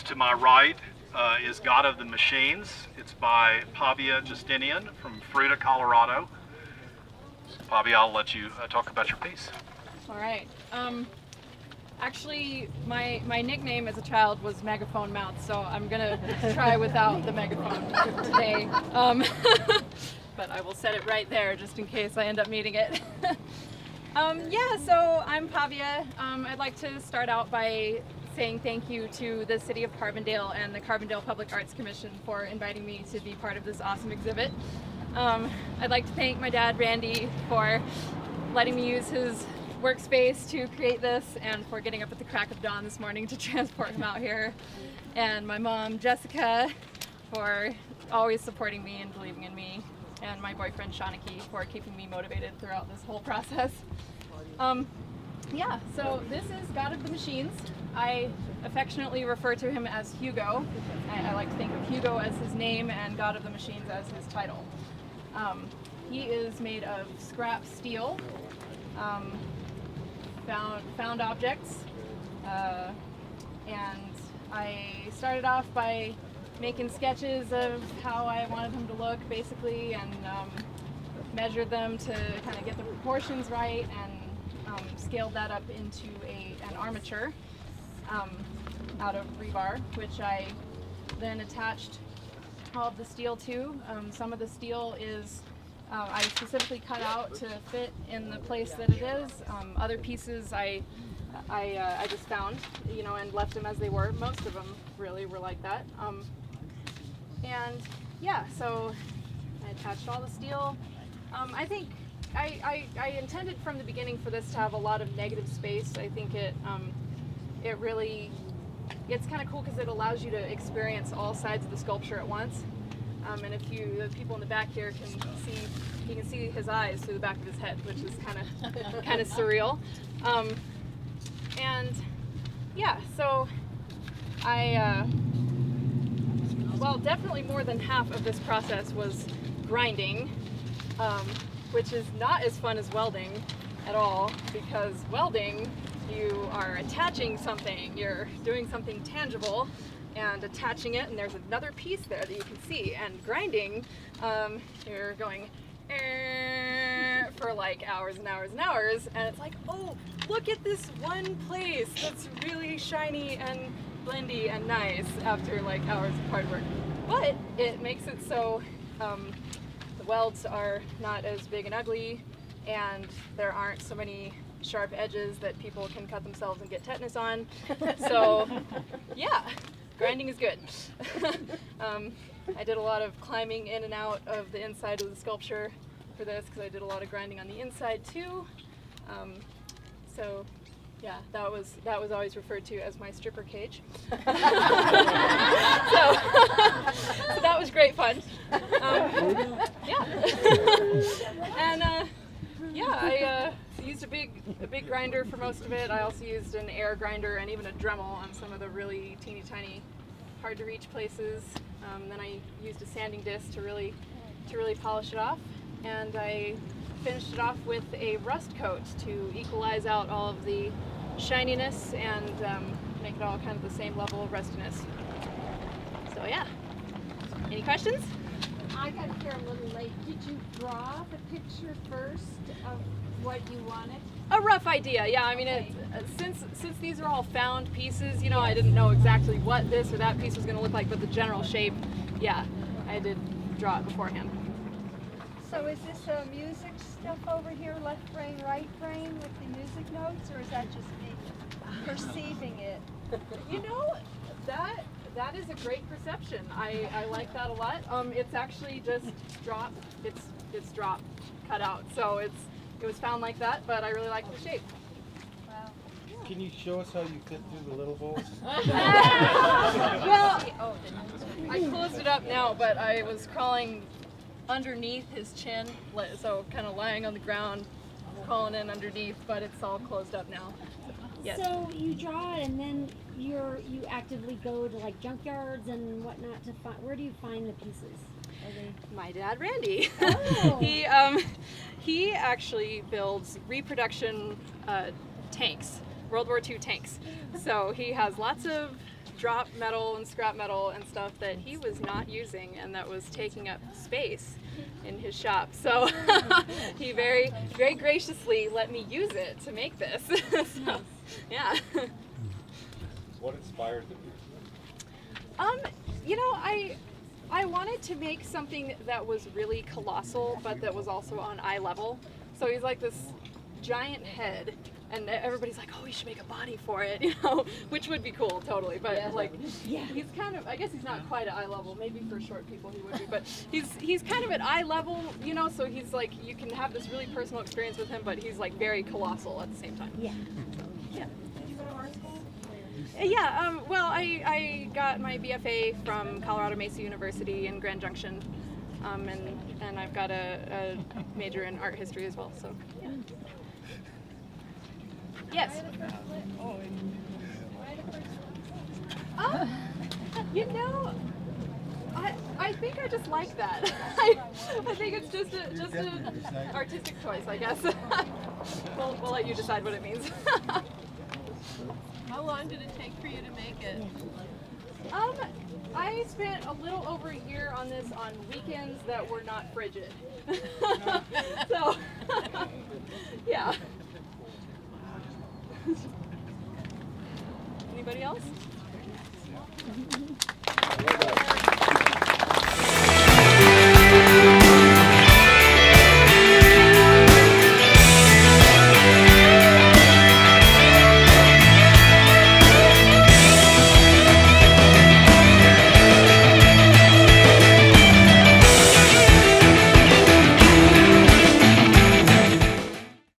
To my right is God of the Machines. It's by Pavia Justinian from Fruita, Colorado. Pavia, I'll let you talk about your piece. All right. Actually, my nickname as a child was Megaphone Mouth, so I'm gonna try without the megaphone today. But I will set it right there just in case I end up needing it. Yeah, so I'm Pavia. I'd like to start out by saying thank you to the City of Carbondale and the Carbondale Public Arts Commission for inviting me to be part of this awesome exhibit. I'd like to thank my dad, Randy, for letting me use his workspace to create this and for getting up at the crack of dawn this morning to transport him out here. And my mom, Jessica, for always supporting me and believing in me. And my boyfriend, Shawniki, for keeping me motivated throughout this whole process. Yeah, so this is God of the Machines. I affectionately refer to him as Hugo. I like to think of Hugo as his name and God of the Machines as his title. He is made of scrap steel, found objects, and I started off by making sketches of how I wanted him to look, basically, and measured them to kind of get the proportions right, and scaled that up into an armature out of rebar, which I then attached all of the steel to. Some of the steel is I specifically cut out to fit in the place that it is. Other pieces I just found, you know, and left them as they were. Most of them really were like that. And yeah, so I attached all the steel. I think I intended from the beginning for this to have a lot of negative space. I think it really, it's kind of cool because it allows you to experience all sides of the sculpture at once. And if the people in the back here can see, you can see his eyes through the back of his head, which is kind of surreal. And yeah, so well, definitely more than half of this process was grinding, which is not as fun as welding at all, because welding, you are attaching something, you're doing something tangible and attaching it, and there's another piece there that you can see. And grinding, you're going for like hours and hours and hours, and it's like, oh, look at this one place that's really shiny and blendy and nice after like hours of hard work. But it makes it so the welds are not as big and ugly, and there aren't so many sharp edges that people can cut themselves and get tetanus on. So yeah, grinding is good. I did a lot of climbing in and out of the inside of the sculpture for this, because I did a lot of grinding on the inside too. So yeah, that was always referred to as my stripper cage. So that was great fun. Yeah. And yeah, I used a big grinder for most of it. I also used an air grinder and even a Dremel on some of the really teeny tiny, hard to reach places. Then I used a sanding disc to really polish it off, and I finished it off with a rust coat to equalize out all of the shininess and make it all kind of the same level of rustiness. So yeah, any questions? I got here a little late. Did you draw the picture first of what you wanted? A rough idea, yeah. I mean, since these are all found pieces, you know, I didn't know exactly what this or that piece was going to look like, but the general shape, yeah, I did draw it beforehand. So is this music stuff over here, left brain, right brain, with the music notes, or is that just me perceiving it? You know, that is a great perception. I like that a lot. It's actually just drop. It's drop cut out. So it was found like that, but I really like the shape. Wow. Yeah. can you show us how you fit through the little holes? Well, I closed it up now, but I was crawling underneath his chin, so kind of lying on the ground, crawling in underneath, but it's all closed up now. Yes. So you draw it, and then you actively go to like junkyards and whatnot to find. Where do you find the pieces? Are they... My dad, Randy. Oh. He actually builds reproduction tanks, World War II tanks. So he has lots of drop metal and scrap metal and stuff that he was not using and that was taking up space in his shop. So he very, very graciously let me use it to make this. So, yeah. What inspired the piece? You know, I wanted to make something that was really colossal, but that was also on eye level. So he's like this giant head, and everybody's like, oh, we should make a body for it, you know, which would be cool, totally. But like, he's kind of, I guess he's not quite at eye level. Maybe for short people he would be, but he's kind of at eye level, you know. So he's like, you can have this really personal experience with him, but he's like very colossal at the same time. Yeah. Yeah. Yeah, well, I got my BFA from Colorado Mesa University in Grand Junction, and I've got a major in art history as well, so, yeah. Yes? You know, I think I just like that. I think it's just an artistic choice, I guess. We'll let you decide what it means. How long did it take for you to make it? I spent a little over a year on this on weekends that were not frigid. So, yeah. Anybody else?